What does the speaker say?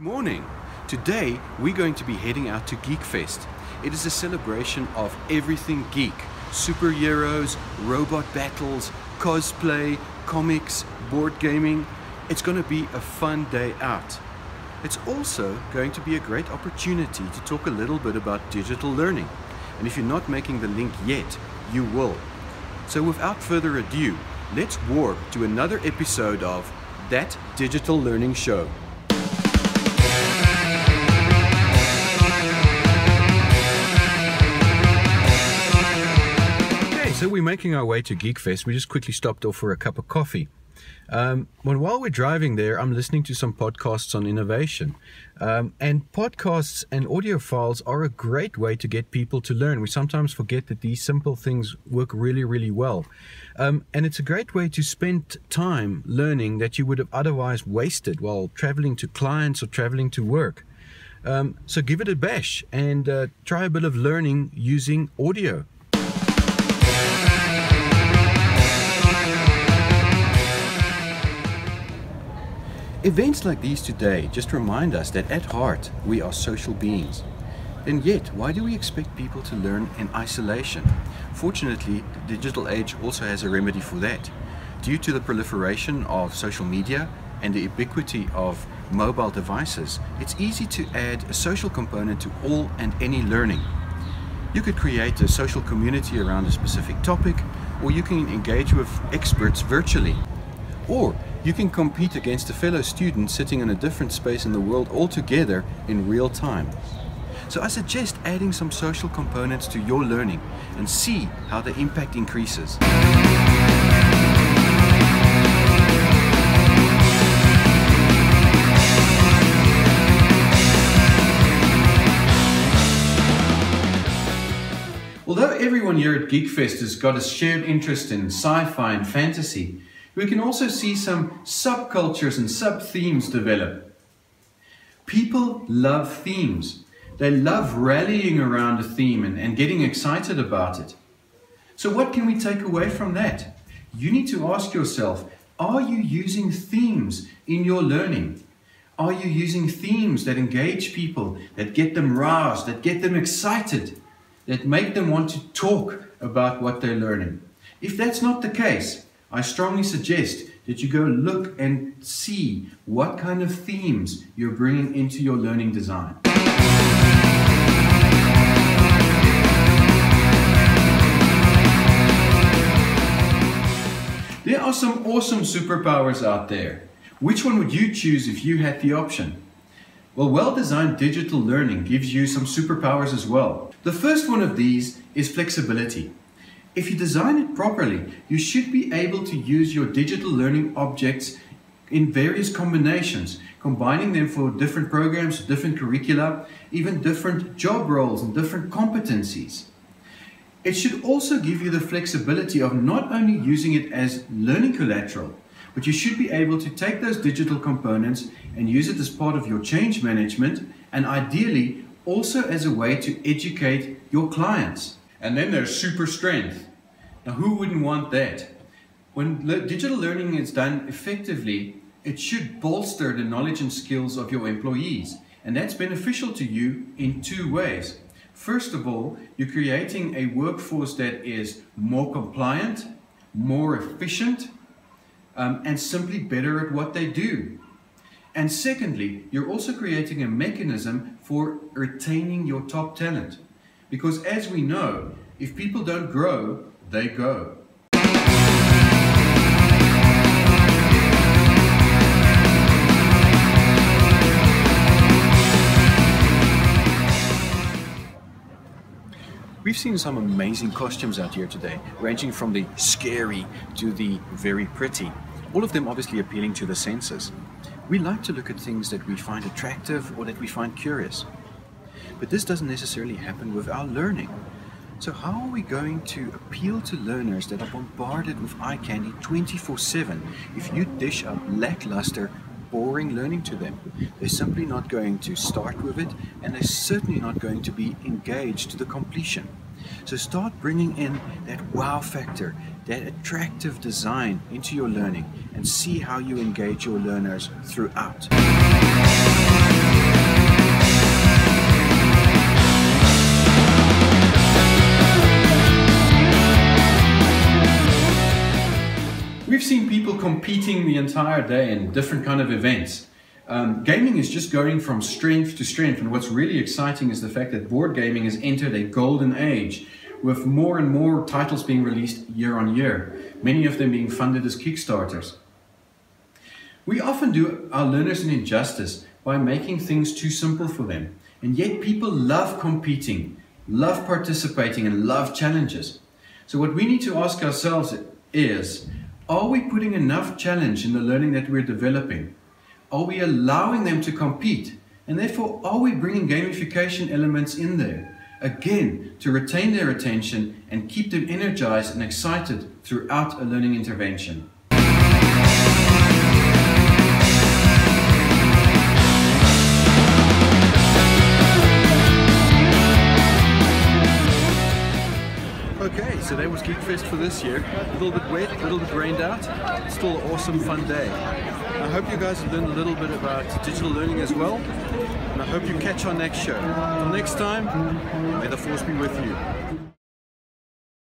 Morning! Today we're going to be heading out to Geekfest. It is a celebration of everything geek. Superheroes, robot battles, cosplay, comics, board gaming. It's going to be a fun day out. It's also going to be a great opportunity to talk a little bit about digital learning. And if you're not making the link yet, you will. So without further ado, let's warp to another episode of That Digital Learning Show. So we're making our way to Geekfest. We just quickly stopped off for a cup of coffee. While we're driving there, I'm listening to some podcasts on innovation. And podcasts and audio files are a great way to get people to learn. We sometimes forget that these simple things work really, really well. And it's a great way to spend time learning that you would have otherwise wasted while traveling to clients or traveling to work. So give it a bash and try a bit of learning using audio. Events like these today just remind us that at heart we are social beings. And yet, why do we expect people to learn in isolation? Fortunately, the digital age also has a remedy for that. Due to the proliferation of social media and the ubiquity of mobile devices, it's easy to add a social component to all and any learning. You could create a social community around a specific topic, or you can engage with experts virtually. Or you can compete against a fellow student sitting in a different space in the world altogether in real time. So I suggest adding some social components to your learning and see how the impact increases. Although everyone here at Geekfest has got a shared interest in sci-fi and fantasy, we can also see some subcultures and sub-themes develop. People love themes. They love rallying around a theme and getting excited about it. So what can we take away from that? You need to ask yourself, are you using themes in your learning? Are you using themes that engage people, that get them roused, that get them excited, that make them want to talk about what they're learning? If that's not the case, I strongly suggest that you go look and see what kind of themes you're bringing into your learning design. There are some awesome superpowers out there. Which one would you choose if you had the option? Well, well-designed digital learning gives you some superpowers as well. The first one of these is flexibility. If you design it properly, you should be able to use your digital learning objects in various combinations, combining them for different programs, different curricula, even different job roles and different competencies. It should also give you the flexibility of not only using it as learning collateral, but you should be able to take those digital components and use it as part of your change management, and ideally also as a way to educate your clients. And then there's super strength. Now, who wouldn't want that? When digital learning is done effectively, it should bolster the knowledge and skills of your employees. And that's beneficial to you in two ways. First of all, you're creating a workforce that is more compliant, more efficient, and simply better at what they do. And secondly, you're also creating a mechanism for retaining your top talent. Because as we know, if people don't grow, they go. We've seen some amazing costumes out here today, ranging from the scary to the very pretty. All of them obviously appealing to the senses. We like to look at things that we find attractive or that we find curious. But this doesn't necessarily happen with our learning. So how are we going to appeal to learners that are bombarded with eye candy 24/7 if you dish up lackluster, boring learning to them? They're simply not going to start with it, and they're certainly not going to be engaged to the completion. So start bringing in that wow factor, that attractive design into your learning, and see how you engage your learners throughout. the entire day in different kind of events. Gaming is just going from strength to strength, and what's really exciting is the fact that board gaming has entered a golden age with more and more titles being released year on year, many of them being funded as Kickstarters. We often do our learners an injustice by making things too simple for them, and yet people love competing, love participating, and love challenges. So what we need to ask ourselves is, are we putting enough challenge in the learning that we're developing? Are we allowing them to compete? And therefore, are we bringing gamification elements in there? Again, to retain their attention and keep them energized and excited throughout a learning intervention. Okay, so that was Geekfest for this year. A little bit wet, a little bit rained out. Still an awesome, fun day. I hope you guys have learned a little bit about digital learning as well. And I hope you catch our next show. Until next time, may the force be with you.